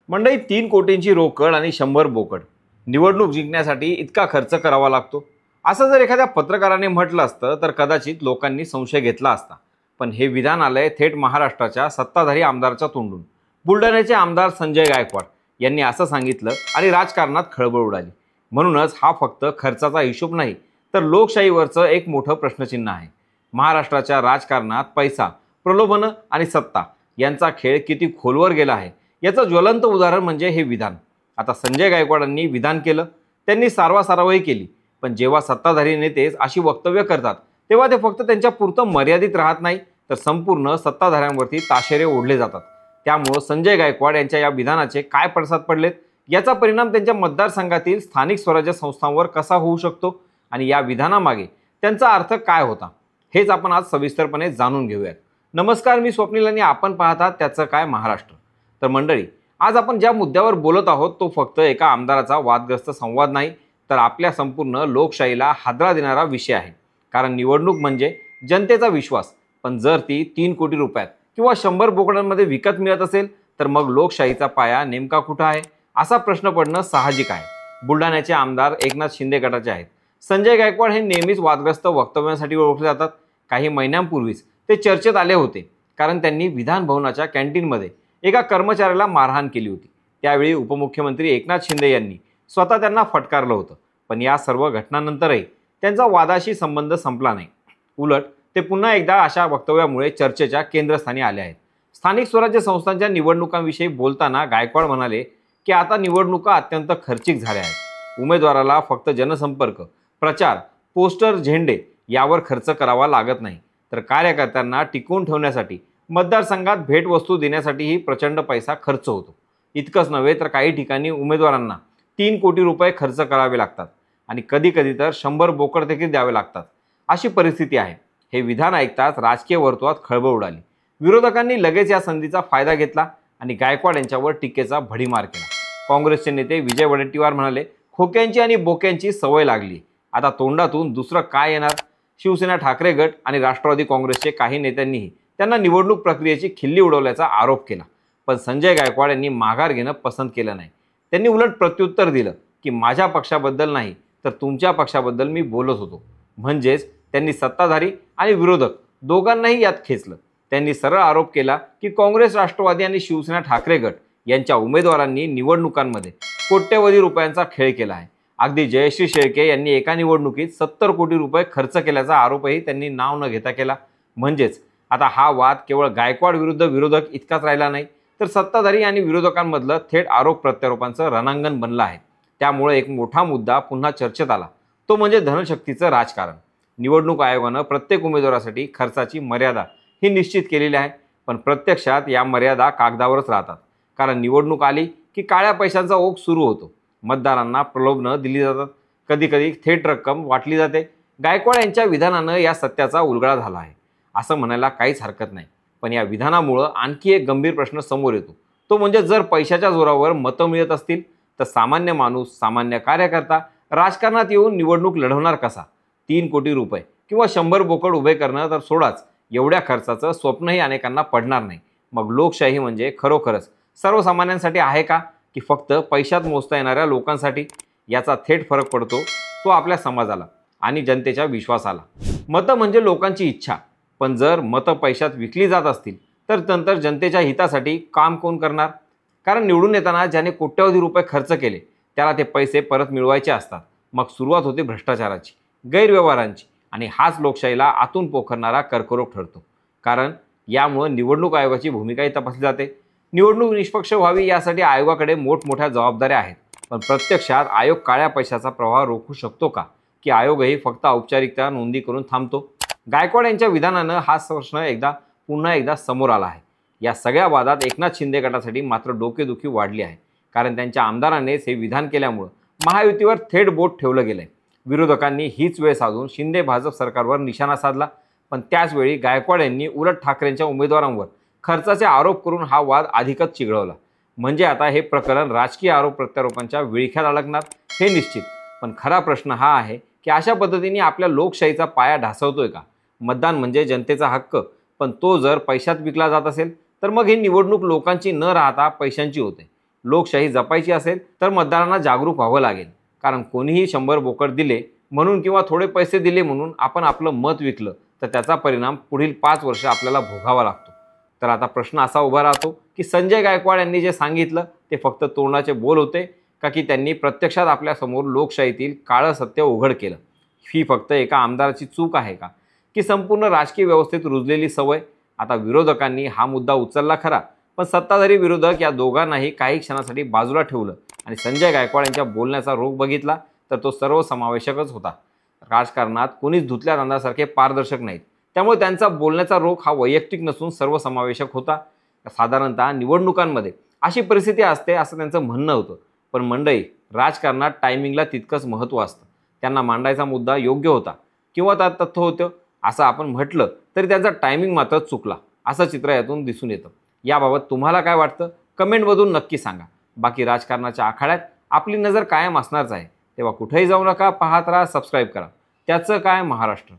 मंडळी 3 कोटींची रोकड आणि 100 बोकड निवडणूक जिंकण्यासाठी इतका खर्च करावा लागतो असं जर एखाद्या पत्रकाराने म्हटलं असतं तर कदाचित लोकांनी संशय घेतला असता. पण हे विधान आलंय थेट महाराष्ट्राच्या सत्ताधारी आमदाराच्या तोंडून. बुलढाण्याचे आमदार संजय गायकवाड यांनी असं सांगितलं आणि राजकारणात खळबळ उडाली. म्हणूनच हा फक्त खर्चाचा हिशोब नाही तर लोकशाहीवरचं एक मोठं प्रश्नचिन्ह आहे. महाराष्ट्राच्या राजकारणात पैसा, प्रलोभन आणि सत्ता यांचा खेळ किती खोलवर गेला आहे याचं ज्वलंत उदाहरण म्हणजे हे विधान. आता संजय गायकवाडांनी विधान केलं, त्यांनी सारवासारवही केली, पण जेव्हा सत्ताधारी नेतेच अशी वक्तव्य करतात तेव्हा ते फक्त त्यांच्या पुरतं मर्यादित राहत नाही तर संपूर्ण सत्ताधाऱ्यांवरती ताशेरे ओढले जातात. त्यामुळं संजय गायकवाड यांच्या या विधानाचे काय पडसाद पडलेत, याचा परिणाम त्यांच्या मतदारसंघातील स्थानिक स्वराज्य संस्थांवर कसा होऊ शकतो आणि या विधानामागे त्यांचा अर्थ काय होता, हेच आपण आज सविस्तरपणे जाणून घेऊयात. नमस्कार, मी स्वप्नील आणि आपण पाहतात त्याचं काय महाराष्ट्र. तर मंडळी, आज आपण ज्या मुद्द्यावर बोलत आहोत तो फक्त एका आमदाराचा वादग्रस्त संवाद नाही तर आपल्या संपूर्ण लोकशाहीला हादरा देणारा विषय आहे. कारण निवडणूक म्हणजे जनतेचा विश्वास, पण जर ती 3 कोटी रुपयात किंवा 100 बोकडांमध्ये विकत मिळत असेल तर मग लोकशाहीचा पाया नेमका कुठं आहे असा प्रश्न पडणं साहजिक आहे. बुलढाण्याचे आमदार एकनाथ शिंदे गटाचे आहेत संजय गायकवाड हे नेहमीच वादग्रस्त वक्तव्यांसाठी ओळखले जातात. काही महिन्यांपूर्वीच ते चर्चेत आले होते कारण त्यांनी विधान भवनाच्या कॅन्टीनमध्ये एका कर्मचाऱ्याला मारहाण केली होती. त्यावेळी उपमुख्यमंत्री एकनाथ शिंदे यांनी स्वतः त्यांना फटकारलं होतं. पण या सर्व घटनांनंतरही त्यांचा वादाशी संबंध संपला नाही. उलट ते पुन्हा एकदा अशा वक्तव्यामुळे चर्चेच्या केंद्रस्थानी आले आहेत. स्थानिक स्वराज्य संस्थांच्या निवडणुकांविषयी बोलताना गायकवाड म्हणाले की आता निवडणुका अत्यंत खर्चिक झाल्या आहेत. उमेदवाराला फक्त जनसंपर्क, प्रचार, पोस्टर, झेंडे यावर खर्च करावा लागत नाही तर कार्यकर्त्यांना टिकवून ठेवण्यासाठी, मतदारसंघात भेटवस्तू देण्यासाठीही प्रचंड पैसा खर्च होतो. इतकंच नव्हे तर काही ठिकाणी उमेदवारांना 3 कोटी रुपये खर्च करावे लागतात आणि कधीकधी तर 100 बोकड देखील द्यावे लागतात. अशी परिस्थिती आहे. हे विधान ऐकताच राजकीय वर्तुळात खळबळ उडाली. विरोधकांनी लगेच या संधीचा फायदा घेतला आणि गायकवाड यांच्यावर टीकेचा भडीमार केला. काँग्रेसचे नेते विजय वडेट्टीवार म्हणाले, खोक्यांची आणि बोक्यांची सवय लागली, आता तोंडातून दुसरं काय येणार. शिवसेना, ठाकरे गट आणि राष्ट्रवादी काँग्रेसचे काही नेत्यांनीही त्यांना निवडणूक प्रक्रियेची खिल्ली उडवल्याचा आरोप केला. पण संजय गायकवाड यांनी माघार घेणं पसंत केलं नाही. त्यांनी उलट प्रत्युत्तर दिलं की माझ्या पक्षाबद्दल नाही तर तुमच्या पक्षाबद्दल मी बोलत होतो. म्हणजेच त्यांनी सत्ताधारी आणि विरोधक दोघांनाही यात खेचलं. त्यांनी सरळ आरोप केला की काँग्रेस, राष्ट्रवादी आणि शिवसेना, ठाकरे गट यांच्या उमेदवारांनी निवडणुकांमध्ये कोट्यवधी रुपयांचा खेळ केला आहे. अगदी जयश्री शेळके यांनी एका निवडणुकीत 70 कोटी रुपये खर्च केल्याचा आरोपही त्यांनी नाव न घेता केला. म्हणजेच आता हा वाद केवळ गायकवाड विरुद्ध विरोधक इतकाच राहिला नाही तर सत्ताधारी आणि विरोधकांमधलं थेट आरोप प्रत्यारोपांचं रणांगण बनलं आहे. त्यामुळे एक मोठा मुद्दा पुन्हा चर्चेत आला, तो म्हणजे धनशक्तीचं राजकारण. निवडणूक आयोगानं प्रत्येक उमेदवारासाठी खर्चाची मर्यादा ही निश्चित केलेली आहे, पण प्रत्यक्षात या मर्यादा कागदावरच राहतात. कारण निवडणूक आली की काळ्या पैशांचा ओघ सुरू होतो. मतदारांना प्रलोभनं दिली जातात, कधीकधी थेट रक्कम वाटली जाते. गायकवाड यांच्या विधानानं या सत्याचा उलगडा झाला आहे असं म्हणायला काहीच हरकत नाही. पण या विधानामुळं आणखी एक गंभीर प्रश्न समोर येतो, तो म्हणजे जर पैशाच्या जोरावर मतं मिळत असतील तर सामान्य माणूस, सामान्य कार्यकर्ता राजकारणात येऊन निवडणूक लढवणार कसा. 3 कोटी रुपये किंवा 100 बोकड उभे करणं तर सोडाच, एवढ्या खर्चाचं स्वप्नही अनेकांना पडणार नाही. मग लोकशाही म्हणजे खरोखरच सर्वसामान्यांसाठी आहे का की फक्त पैशात मोजता येणाऱ्या लोकांसाठी. याचा थेट फरक पडतो तो आपल्या समाजाला आणि जनतेच्या विश्वासाला. मतं म्हणजे लोकांची इच्छा, पण जर मतं पैशात विकली जात असतील तर नंतर जनतेच्या हितासाठी काम कोण करणार. कारण निवडून येताना ज्याने कोट्यवधी रुपये खर्च केले त्याला ते पैसे परत मिळवायचे असतात. मग सुरुवात होते भ्रष्टाचाराची, गैरव्यवहारांची आणि हाच लोकशाहीला आतून पोखरणारा कर्करोग ठरतो. कारण यामुळं निवडणूक आयोगाची भूमिकाही तपासली जाते. निवडणूक निष्पक्ष व्हावी यासाठी आयोगाकडे मोठमोठ्या जबाबदाऱ्या आहेत. पण प्रत्यक्षात आयोग काळ्या पैशाचा प्रवाह रोखू शकतो का की आयोगही फक्त औपचारिकता नोंदी करून थांबतो. गायकवाड यांच्या विधानानं हा प्रश्न पुन्हा एकदा समोर आला आहे. या सगळ्या वादात एकनाथ शिंदे गटासाठी मात्र डोकेदुखी वाढली आहे. कारण त्यांच्या आमदारांनीच हे विधान केल्यामुळं महायुतीवर थेट बोट ठेवलं गेलंय. विरोधकांनी हीच वेळ साधून शिंदे भाजप सरकारवर निशाणा साधला. पण त्याचवेळी गायकवाड यांनी उलट ठाकरेंच्या उमेदवारांवर खर्चाचे आरोप करून हा वाद अधिकच चिघळवला. म्हणजे आता हे प्रकरण राजकीय आरोप प्रत्यारोपांच्या विळख्यात अडकणार हे निश्चित. पण खरा प्रश्न हा आहे की अशा पद्धतीने आपल्या लोकशाहीचा पाया ढासवतोय का. मतदान म्हणजे जनतेचा हक्क, पण तो जर पैशात विकला जात असेल तर मग ही निवडणूक लोकांची न राहता पैशांची होते. लोकशाही जपायची असेल तर मतदारांना जागरूक व्हावं लागेल. कारण कोणीही 100 बोकड दिले म्हणून किंवा थोडे पैसे दिले म्हणून आपण आपलं मत विकलं तर त्याचा परिणाम पुढील 5 वर्ष आपल्याला भोगावा लागतो. तर आता प्रश्न असा उभा राहतो की संजय गायकवाड यांनी जे सांगितलं ते फक्त तोंडाचे बोल होते का की त्यांनी प्रत्यक्षात आपल्यासमोर लोकशाहीतील काळं सत्य उघड केलं? ही फक्त एका आमदाराची चूक आहे का की संपूर्ण राजकीय व्यवस्थेत रुजलेली सवय? आता विरोधकांनी हा मुद्दा उचलला खरा, पण सत्ताधारी विरोधक या दोघांनाही काही क्षणासाठी बाजूला ठेवलं आणि संजय गायकवाड यांच्या बोलण्याचा रोग बघितला तर तो सर्वसमावेशकच होता. राजकारणात कोणीच धुतल्या तांदळासारखे पारदर्शक नाहीत, त्यामुळे त्यांचा बोलण्याचा रोग हा वैयक्तिक नसून सर्वसमावेशक होता. साधारणतः निवडणुकांमध्ये अशी परिस्थिती असते असं त्यांचं म्हणणं होतं. पण मंडळी, राजकारणात टायमिंगला तितकंच महत्त्व असतं. त्यांना मांडायचा मुद्दा योग्य होता किंवा त्यात तथ्य होतं असं आपण म्हटलं तरी त्यांचा टायमिंग मात्र चुकला असं चित्र यातून दिसून येतं. याबाबत तुम्हाला काय वाटतं कमेंटमधून नक्की सांगा. बाकी राजकारणाच्या आखाड्यात आपली नजर कायम असणारच आहे, तेव्हा कुठेही जाऊ नका, पाहत राहा, सबस्क्राईब करा. त्याचं काय महाराष्ट्र.